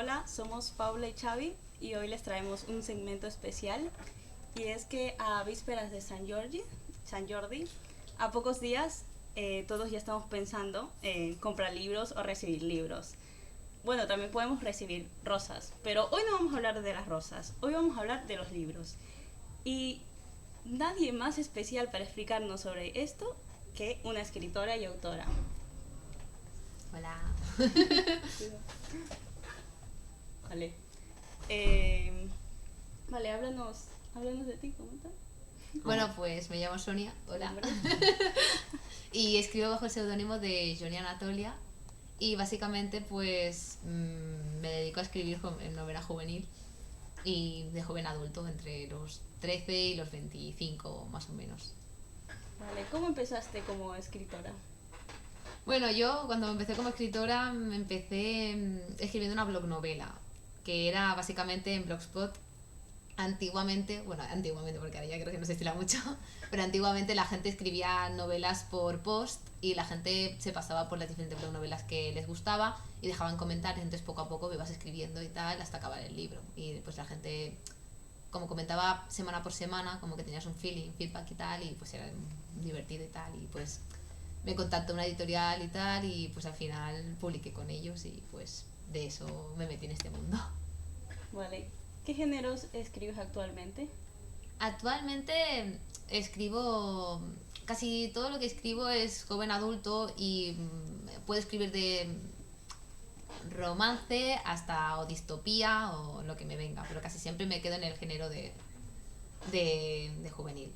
Hola, somos Paula y Xavi y hoy les traemos un segmento especial y es que a vísperas de San Jordi, a pocos días todos ya estamos pensando en comprar libros o recibir libros. Bueno, también podemos recibir rosas, pero hoy no vamos a hablar de las rosas, hoy vamos a hablar de los libros. Y nadie más especial para explicarnos sobre esto que una escritora y autora. Hola. Vale. Vale, háblanos de ti, ¿cómo estás? Bueno, pues me llamo Sonia. Hola. Y escribo bajo el seudónimo de Johnny Anatolia. Y básicamente pues me dedico a escribir en novela juvenil y de joven adulto, entre los 13 y los 25 más o menos. Vale, ¿cómo empezaste como escritora? Bueno, yo cuando empecé como escritora me empecé escribiendo una blog novela, que era básicamente en Blogspot. Antiguamente porque ahora ya creo que no se estila mucho, pero antiguamente la gente escribía novelas por post y la gente se pasaba por las diferentes blog novelas que les gustaba y dejaban comentarios, entonces poco a poco ibas escribiendo y tal hasta acabar el libro. Y pues la gente, como comentaba semana por semana, como que tenías un feedback y tal, y pues era divertido y tal, y pues me contactó una editorial y tal, y pues al final publiqué con ellos y pues de eso me metí en este mundo. Vale, ¿qué géneros escribes actualmente? Actualmente escribo, casi todo lo que escribo es joven adulto y puedo escribir de romance hasta o distopía o lo que me venga, pero casi siempre me quedo en el género de juvenil.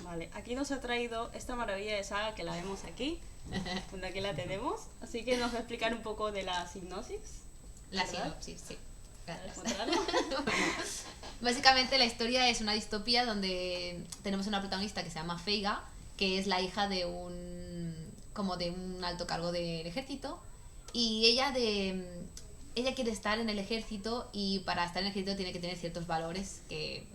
Vale, aquí nos ha traído esta maravilla de saga que la vemos aquí, donde aquí la tenemos, así que nos va a explicar un poco de la hipnosis. La ¿Verdad? sinopsis, sí. ¿Para Gracias. encontrarlo? Básicamente la historia es una distopía donde tenemos una protagonista que se llama Feiga, que es la hija de un alto cargo del ejército, y ella quiere estar en el ejército, y para estar en el ejército tiene que tener ciertos valores que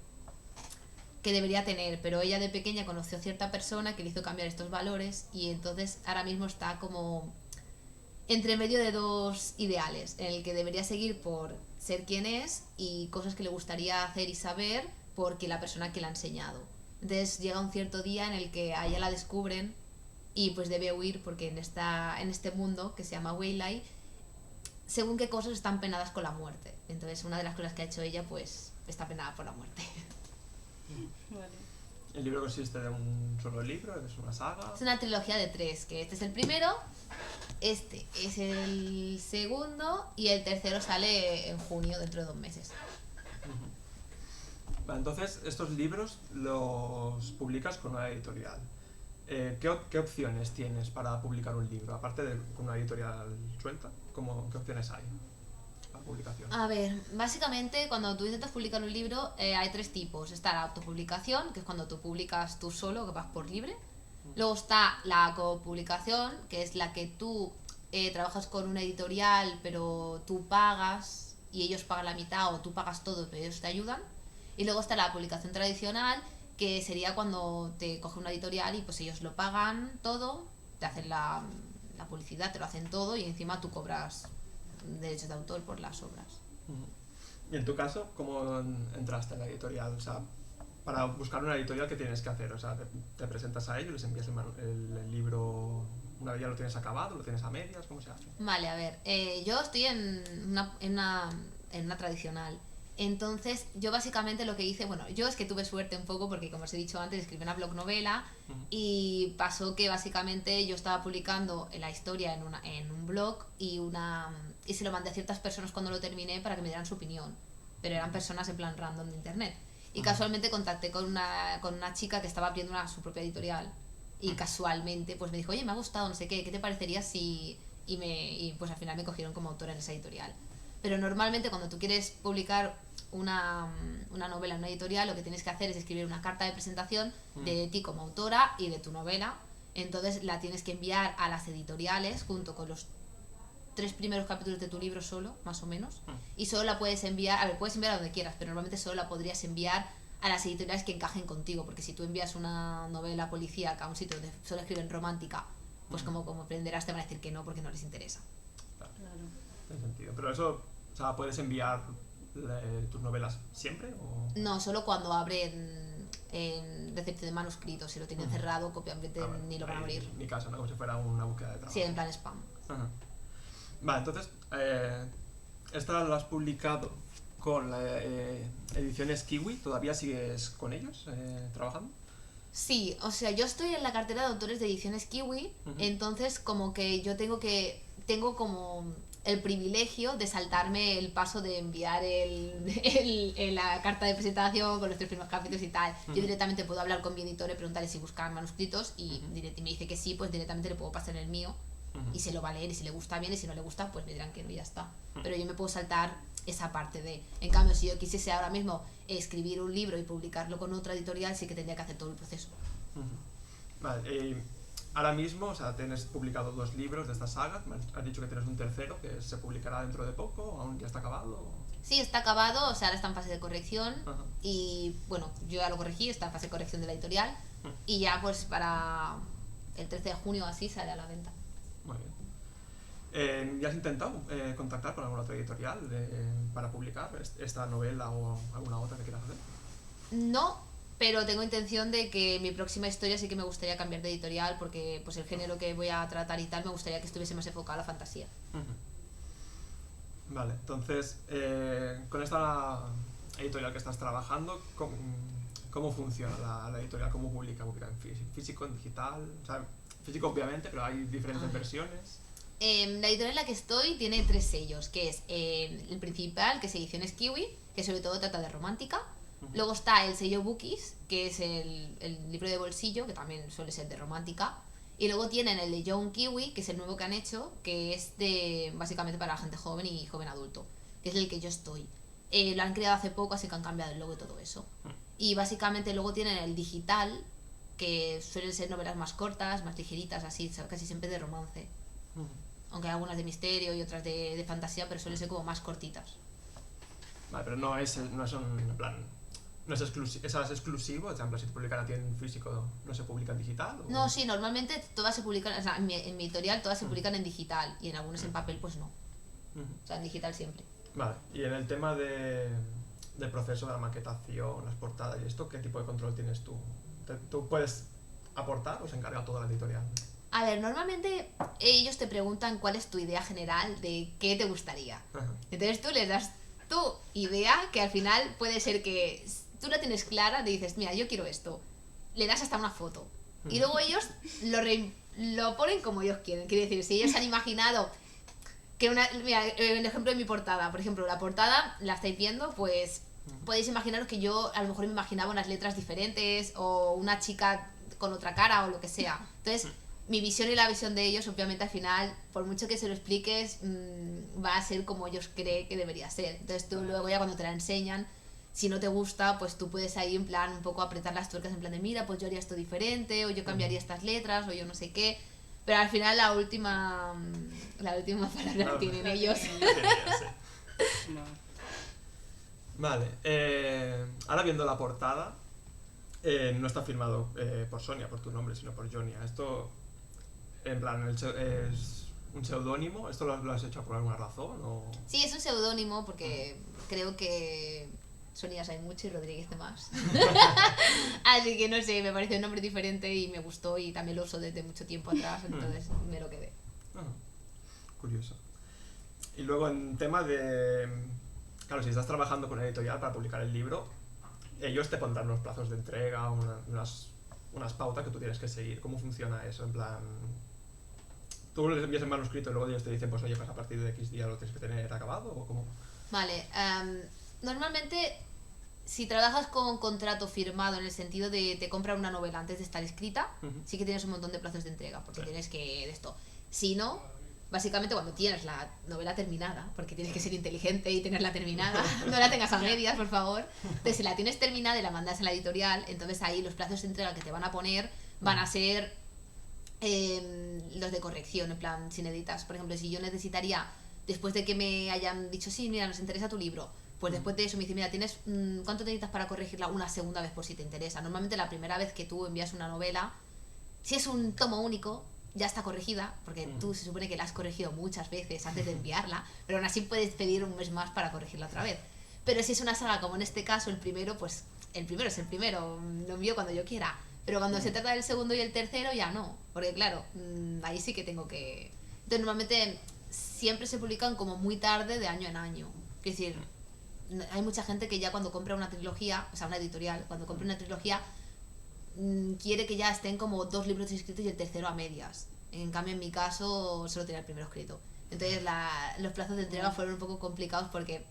debería tener, pero ella de pequeña conoció a cierta persona que le hizo cambiar estos valores, y entonces ahora mismo está como entre medio de dos ideales, en el que debería seguir por ser quien es y cosas que le gustaría hacer y saber porque la persona que la ha enseñado. Entonces llega un cierto día en el que a ella la descubren y pues debe huir porque en este mundo que se llama Waylay, según qué cosas están penadas con la muerte. Entonces una de las cosas que ha hecho ella pues está penada por la muerte. Vale. ¿El libro consiste de un solo libro? ¿Es una saga? Es una trilogía de 3, que este es el primero, este es el segundo y el tercero sale en junio, dentro de 2 meses. Vale, entonces, estos libros los publicas con una editorial. ¿Qué opciones tienes para publicar un libro? Aparte de con una editorial suelta, ¿qué opciones hay para publicación? A ver, básicamente cuando tú intentas publicar un libro hay 3 tipos. Está la autopublicación, que es cuando tú publicas tú solo, que vas por libre. Luego está la copublicación, que es la que tú trabajas con una editorial, pero tú pagas y ellos pagan la mitad, o tú pagas todo, pero ellos te ayudan. Y luego está la publicación tradicional, que sería cuando te coge una editorial y pues ellos lo pagan todo, te hacen la publicidad, te lo hacen todo y encima tú cobras derechos de autor por las obras. Y en tu caso, ¿cómo entraste en la editorial? O sea, para buscar una editorial, ¿qué tienes que hacer? O sea, te presentas a ellos, les envías el libro, una vez ya lo tienes acabado, lo tienes a medias, ¿cómo se hace? Vale, a ver, yo estoy en una tradicional. Entonces, yo básicamente lo que hice, bueno, yo es que tuve suerte un poco porque, como os he dicho antes, escribí una blog novela y pasó que básicamente yo estaba publicando la historia en un blog y se lo mandé a ciertas personas cuando lo terminé para que me dieran su opinión, pero eran personas en plan random de internet. Y casualmente contacté con una chica que estaba abriendo su propia editorial y casualmente pues me dijo, oye, me ha gustado, no sé qué te parecería si... Y pues al final me cogieron como autora en esa editorial. Pero normalmente cuando tú quieres publicar una novela en una editorial, lo que tienes que hacer es escribir una carta de presentación de ti como autora y de tu novela. Entonces la tienes que enviar a las editoriales junto con los 3 primeros capítulos de tu libro solo, más o menos. Y solo la puedes enviar, a ver, puedes enviar a donde quieras, pero normalmente solo la podrías enviar a las editoriales que encajen contigo, porque si tú envías una novela policíaca a un sitio donde solo escriben romántica, pues como aprenderás te van a decir que no porque no les interesa. Claro. Tiene sentido. Pero eso O sea, ¿puedes enviar tus novelas siempre? ¿O? No, solo cuando abren en recepción de manuscritos. Si lo tienen cerrado, obviamente ni lo van a abrir. Ni caso, ¿no? Como si fuera una búsqueda de trabajo. Sí, en plan spam. Ajá. Vale, entonces, esta la has publicado con la Ediciones Kiwi. ¿Todavía sigues con ellos trabajando? Sí, o sea, yo estoy en la cartera de autores de Ediciones Kiwi, entonces como que yo tengo como el privilegio de saltarme el paso de enviar la carta de presentación con los 3 primeros capítulos y tal. Yo directamente puedo hablar con mi editor y preguntarle si buscan manuscritos y me dice que sí, pues directamente le puedo pasar el mío y se lo va a leer, y si le gusta bien, y si no le gusta pues me dirán que no y ya está. Pero yo me puedo saltar esa parte de... En cambio, si yo quisiese ahora mismo escribir un libro y publicarlo con otra editorial, sí que tendría que hacer todo el proceso. Vale, ahora mismo, o sea, tienes publicado 2 libros de esta saga. Me has dicho que tienes un tercero que se publicará dentro de poco, aún ya está acabado. Sí, está acabado, o sea, ahora está en fase de corrección. Ajá. Y bueno, yo ya lo corregí, está en fase de corrección de la editorial. Y ya pues para el 13 de junio así sale a la venta. Muy bien. ¿Ya has intentado contactar con alguna otra editorial para publicar esta novela o alguna otra que quieras hacer? No, pero tengo intención de que mi próxima historia sí que me gustaría cambiar de editorial, porque pues el género que voy a tratar y tal me gustaría que estuviese más enfocado a la fantasía. Vale, entonces, con esta editorial que estás trabajando, ¿cómo funciona la editorial? ¿Cómo publica? ¿Publica en físico, en digital? O sea, físico obviamente, pero hay diferentes versiones. La editorial en la que estoy tiene 3 sellos, que es el principal, que es Ediciones Kiwi, que sobre todo trata de romántica. Luego está el sello Bookies, que es el libro de bolsillo, que también suele ser de romántica. Y luego tienen el de Young Kiwi, que es el nuevo que han hecho, que es básicamente para la gente joven y joven adulto, que es el que yo estoy. Lo han creado hace poco, así que han cambiado el logo y todo eso. Y básicamente luego tienen el digital, que suelen ser novelas más cortas, más ligeritas, así, casi siempre de romance. Aunque hay algunas de misterio y otras de fantasía, pero suelen ser como más cortitas. Vale, pero no es en plan... ¿No es exclusivo? O sea, si te publican a ti en físico, ¿no se publica en digital? ¿O? No, sí, normalmente todas se publican, o sea, en mi editorial todas se publican en digital, y en algunas en papel pues no. O sea, en digital siempre. Vale, y en el tema del proceso de la maquetación, las portadas y esto, ¿qué tipo de control tienes tú? ¿Tú puedes aportar o se encarga toda la editorial? A ver, normalmente ellos te preguntan cuál es tu idea general de qué te gustaría. Entonces tú les das tu idea, que al final puede ser que tú la tienes clara, te dices, mira, yo quiero esto. Le das hasta una foto. Y luego ellos lo ponen como ellos quieren. Quiere decir, si ellos han imaginado que mira, el ejemplo de mi portada, por ejemplo, la portada la estáis viendo, pues podéis imaginaros que yo a lo mejor me imaginaba unas letras diferentes o una chica con otra cara o lo que sea. Entonces, mi visión y la visión de ellos, obviamente al final, por mucho que se lo expliques, va a ser como ellos creen que debería ser. Entonces tú luego ya cuando te la enseñan, si no te gusta, pues tú puedes ahí en plan un poco apretar las tuercas en plan de mira, pues yo haría esto diferente, o yo cambiaría estas letras, o yo no sé qué. Pero al final la última palabra la tienen ellos. No. Vale, ahora viendo la portada, no está firmado por Sonia, por tu nombre, sino por Jonia. Esto, en plan, es un seudónimo. ¿Esto lo has hecho por alguna razón? ¿O? Sí, es un seudónimo porque creo que Sonia hay mucho y Rodríguez de más. Así que no sé, me pareció un nombre diferente y me gustó, y también lo uso desde mucho tiempo atrás, entonces me lo quedé. Curioso. Y luego en tema de... Claro, si estás trabajando con una editorial para publicar el libro, ellos te pondrán unos plazos de entrega, unas pautas que tú tienes que seguir. ¿Cómo funciona eso? En plan... ¿Tú les envías el manuscrito y luego ellos te dicen, pues oye, pues a partir de X día lo tienes que tener acabado? ¿O cómo? Vale, normalmente si trabajas con un contrato firmado en el sentido de te compran una novela antes de estar escrita, sí que tienes un montón de plazos de entrega, porque tienes que esto. Si no, básicamente cuando tienes la novela terminada, porque tienes que ser inteligente y tenerla terminada, no la tengas a medias, por favor. Entonces, si la tienes terminada y la mandas a la editorial, entonces ahí los plazos de entrega que te van a poner van a ser los de corrección, en plan, sin editas. Por ejemplo, si yo necesitaría, después de que me hayan dicho, sí, mira, nos interesa tu libro, pues después de eso me dice, mira, tienes ¿cuánto necesitas para corregirla una segunda vez por si te interesa? Normalmente la primera vez que tú envías una novela, si es un tomo único, ya está corregida, porque tú se supone que la has corregido muchas veces antes de enviarla, pero aún así puedes pedir un mes más para corregirla otra vez. Pero si es una saga como en este caso, el primero, pues el primero es el primero, lo envío cuando yo quiera. Pero cuando se trata del segundo y el tercero ya no, porque claro, ahí sí que tengo que... Entonces normalmente siempre se publican como muy tarde de año en año. Es decir, hay mucha gente que ya cuando compra una trilogía, o sea, una editorial, cuando compra una trilogía, quiere que ya estén como 2 libros escritos y el tercero a medias. En cambio, en mi caso, solo tenía el primero escrito. Entonces los plazos de entrega fueron un poco complicados porque...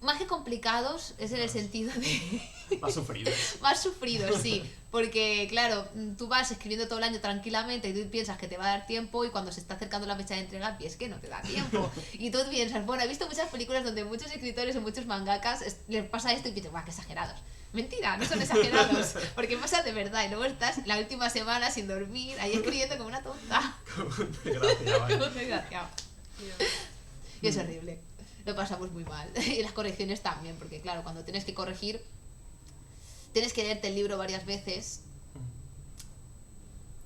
Más que complicados, es en el sentido de... Más sufridos. Más sufridos, sí. Porque, claro, tú vas escribiendo todo el año tranquilamente y tú piensas que te va a dar tiempo y cuando se está acercando la fecha de entrega, es que no te da tiempo. Y tú piensas, bueno, he visto muchas películas donde muchos escritores o muchos mangakas les pasa esto y piensas, ¡guau, qué exagerados! Mentira, no son exagerados, porque pasa de verdad y luego estás la última semana sin dormir, ahí escribiendo como una tonta. Como un desgraciado. Como un desgraciado. Y es horrible. Lo pasamos muy mal. Y las correcciones también, porque claro, cuando tienes que corregir, tienes que leerte el libro varias veces,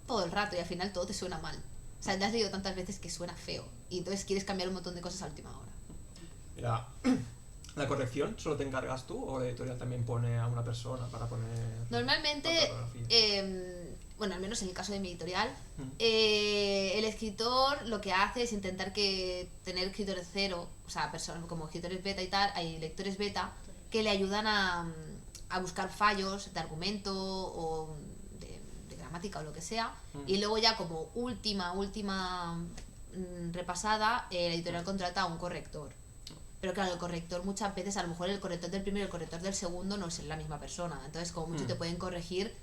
todo el rato, y al final todo te suena mal. O sea, te has leído tantas veces que suena feo, y entonces quieres cambiar un montón de cosas a última hora. Mira, ¿la corrección solo te encargas tú o la editorial también pone a una persona para poner... Normalmente, bueno, al menos en el caso de mi editorial, el escritor lo que hace es intentar tener escritores cero, o sea, personas como escritores beta y tal, hay lectores beta que le ayudan a buscar fallos de argumento o de gramática o lo que sea, y luego ya como última repasada, la editorial contrata a un corrector. Pero claro, el corrector muchas veces, a lo mejor el corrector del primero y el corrector del segundo no es la misma persona, entonces como mucho te pueden corregir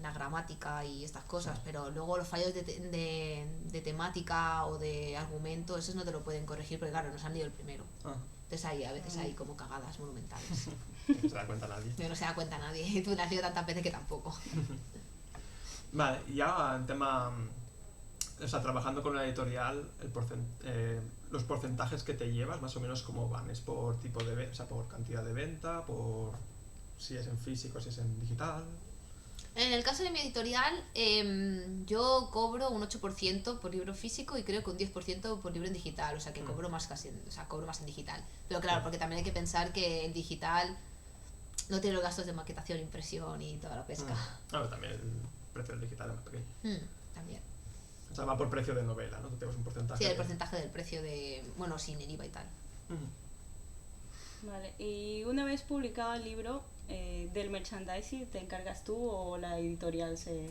la gramática y estas cosas, pero luego los fallos de temática o de argumento, esos no te lo pueden corregir porque claro, no se han leído el primero. Entonces ahí a veces hay como cagadas monumentales. No se da cuenta nadie. No se da cuenta nadie, tú la has leído tantas veces que tampoco. Vale, y ya en tema... O sea, trabajando con una editorial, los porcentajes que te llevas, más o menos cómo van, ¿es por tipo de, o sea, por cantidad de venta, por si es en físico, si es en digital? En el caso de mi editorial, yo cobro un 8% por libro físico y creo que un 10% por libro en digital, o sea que cobro más cobro más en digital. Pero claro, porque también hay que pensar que el digital no tiene los gastos de maquetación, impresión y toda la pesca. Claro, también el precio del digital es más pequeño. También. O sea, va por precio de novela, ¿no? Tú tienes un porcentaje. Sí, el porcentaje del precio de... Bueno, sin el IVA y tal. Vale, y una vez publicado el libro, del merchandising, ¿te encargas tú o la editorial se...?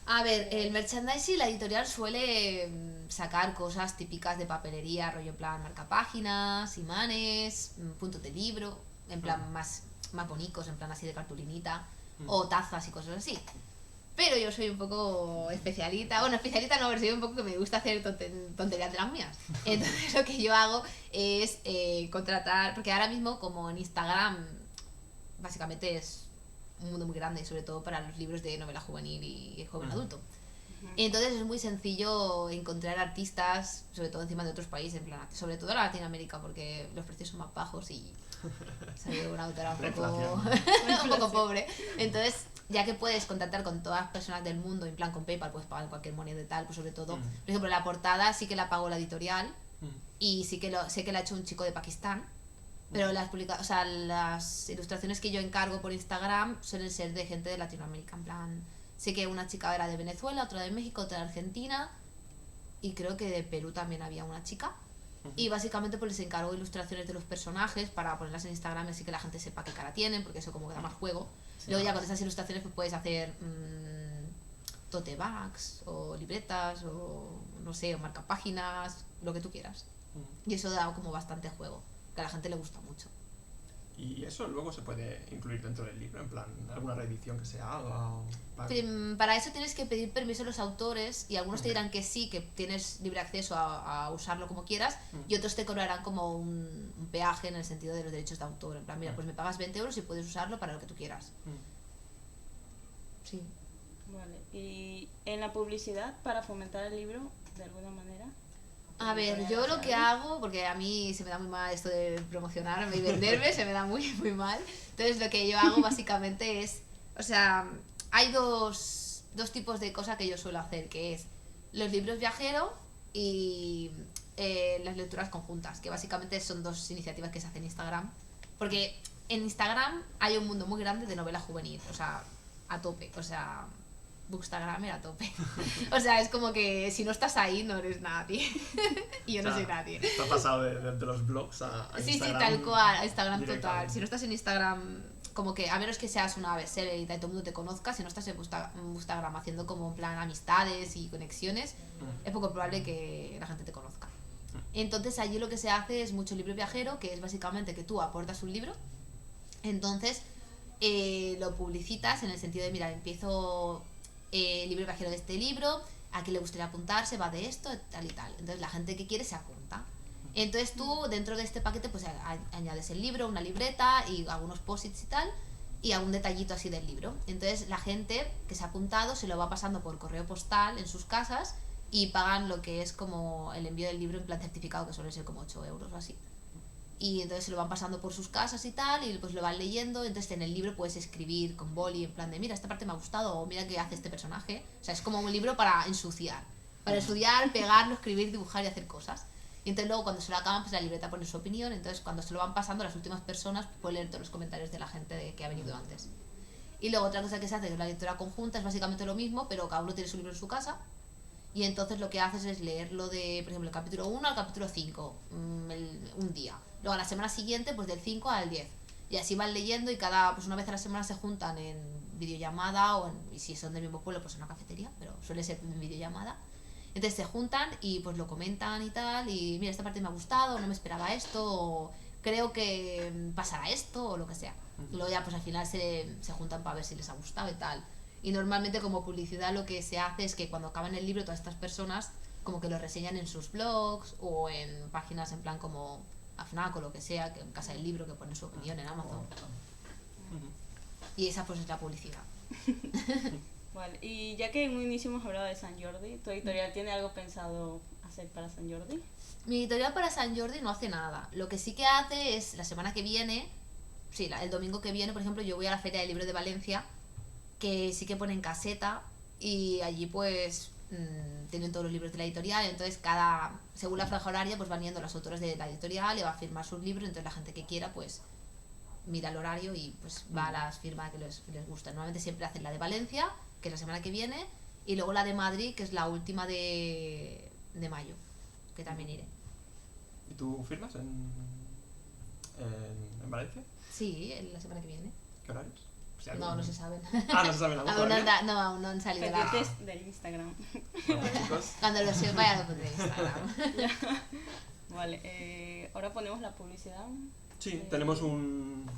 A ver, el merchandising, la editorial suele sacar cosas típicas de papelería, rollo en plan marcapáginas, imanes, puntos de libro, en plan más bonitos, en plan así de cartulinita, o tazas y cosas así. Pero yo soy un poco especialita, bueno, especialita no, pero soy un poco que me gusta hacer tonterías de las mías. Entonces lo que yo hago es contratar, porque ahora mismo como en Instagram básicamente es un mundo muy grande, sobre todo para los libros de novela juvenil y joven adulto. Entonces es muy sencillo encontrar artistas, sobre todo encima de otros países, en plan, sobre todo en Latinoamérica, porque los precios son más bajos y soy una autora un poco pobre. Entonces, ya que puedes contactar con todas las personas del mundo, en plan con PayPal, puedes pagar cualquier moneda y tal, pues sobre todo, por ejemplo, la portada sí que la pagó la editorial y sí que sé que la ha hecho un chico de Pakistán, pero las ilustraciones que yo encargo por Instagram suelen ser de gente de Latinoamérica, en plan, sé que una chica era de Venezuela, otra de México, otra de Argentina y creo que de Perú también había una chica. Y básicamente pues les encargo ilustraciones de los personajes para ponerlas en Instagram y así que la gente sepa qué cara tienen, porque eso como que da más juego. Luego ya con esas ilustraciones pues puedes hacer tote bags o libretas o no sé, o marcapáginas, lo que tú quieras. Y eso da como bastante juego, que a la gente le gusta mucho. ¿Y eso luego se puede incluir dentro del libro? En plan, alguna reedición que se haga o... Para eso tienes que pedir permiso a los autores y algunos te dirán que sí, que tienes libre acceso a usarlo como quieras y otros te cobrarán como un peaje en el sentido de los derechos de autor. En plan, mira, pues me pagas 20 euros y puedes usarlo para lo que tú quieras. Sí. Vale, ¿y en la publicidad para fomentar el libro de alguna manera? A ver, yo lo que hago, porque a mí se me da muy mal esto de promocionarme y venderme, se me da muy mal. Entonces lo que yo hago básicamente es, o sea, hay dos dos tipos de cosas que yo suelo hacer, que es los libros viajeros y las lecturas conjuntas, que básicamente son dos iniciativas que se hacen en Instagram. Porque en Instagram hay un mundo muy grande de novela juvenil, o sea, a tope, o sea, Bookstagrammer a tope. O sea, es como que si no estás ahí no eres nadie. Y yo no soy nadie. Te has pasado de los blogs a Sí, Instagram. sí, tal cual, a Instagram total. directamente. Si no estás en Instagram, como que a menos que seas una bestseller y todo el mundo te conozca, si no estás en Instagram haciendo como en plan amistades y conexiones, es poco probable que la gente te conozca. Entonces allí lo que se hace es mucho libro viajero, que es básicamente que tú aportas un libro, entonces lo publicitas en el sentido de, mira, empiezo libro viajero de este libro, a quién le gustaría apuntarse, va de esto, tal y tal. Entonces la gente que quiere se apunta. Entonces tú dentro de este paquete pues añades el libro, una libreta y algunos posits y tal, y algún detallito así del libro. Entonces la gente que se ha apuntado se lo va pasando por correo postal en sus casas y pagan lo que es como el envío del libro en plan certificado, que suele ser como 8 euros o así. Y entonces se lo van pasando por sus casas y tal, y pues lo van leyendo. Entonces en el libro puedes escribir con boli en plan de, mira, esta parte me ha gustado, o mira qué hace este personaje. O sea, es como un libro para ensuciar, pegarlo, escribir, dibujar y hacer cosas. Y entonces luego cuando se lo acaban, pues la libreta pone su opinión. Entonces cuando se lo van pasando las últimas personas, pues pueden leer todos los comentarios de la gente que ha venido antes. Y luego otra cosa que se hace, que es la lectura conjunta, es básicamente lo mismo, pero cada uno tiene su libro en su casa. Y entonces lo que haces es leerlo de, por ejemplo, el capítulo 1 al capítulo 5, un día. Luego a la semana siguiente, pues del 5 al 10. Y así van leyendo y pues una vez a la semana se juntan en videollamada y si son del mismo pueblo, pues en una cafetería, pero suele ser en videollamada. Entonces se juntan y pues lo comentan y tal, y mira, esta parte me ha gustado, no me esperaba esto, o creo que pasará esto, o lo que sea. Y luego ya pues al final se juntan para ver si les ha gustado y tal. Y normalmente como publicidad lo que se hace es que cuando acaban el libro todas estas personas como que lo reseñan en sus blogs o en páginas en plan como AFNAC o lo que sea, que en Casa del Libro, que ponen su opinión en Amazon. Y esa pues es la publicidad. Vale, y ya que en un inicio hemos hablado de San Jordi, ¿tu editorial tiene algo pensado hacer para San Jordi? Mi editorial para San Jordi no hace nada. Lo que sí que hace es la semana que viene, el domingo que viene, por ejemplo, yo voy a la Feria del Libro de Valencia, que sí que ponen caseta y allí pues tienen todos los libros de la editorial. Entonces según la franja horaria pues van yendo las autoras de la editorial y va a firmar sus libros. Entonces la gente que quiera pues mira el horario y pues va a las firmas que les gustan. Normalmente siempre hacen la de Valencia, que es la semana que viene, y luego la de Madrid, que es la última de mayo, que también iré. ¿Y tú firmas en Valencia? Sí, la semana que viene. ¿Qué horarios? O sea, No se saben. No se saben aún todavía. Aún no han salido la... Pendientes del Instagram. Bueno, chicos, Cuando lo sepa ya lo pondré en Instagram. Vale, ahora ponemos la publicidad. sí, tenemos un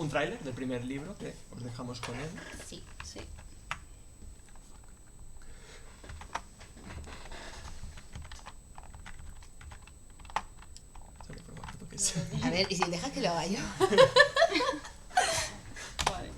tráiler del primer libro que os dejamos con él. Sí. Sí. Sobre por favor, que toques. A ver, ¿y si dejas que lo haga yo? Vale.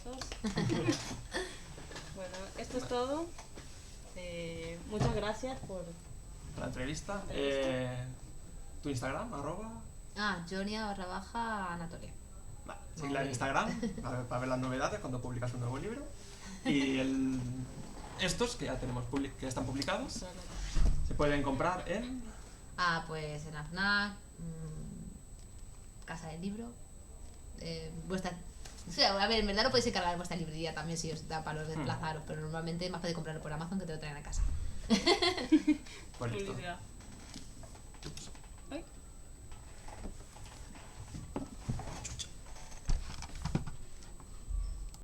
fotos. Bueno, esto es todo. Muchas gracias por La entrevista. ¿Tu Instagram, arroba? Jonia_Anatolia. Vale, seguidla en Instagram para ver las novedades cuando publicas un nuevo libro. Y estos que ya tenemos que están publicados se pueden comprar en... Pues en AFNAC, Casa del Libro, vuestra... O sea, a ver, en verdad lo podéis encargar en vuestra librería también si os da para los desplazaros, pero normalmente es más fácil comprarlo por Amazon que te lo traen a casa. Pues listo. publicidad.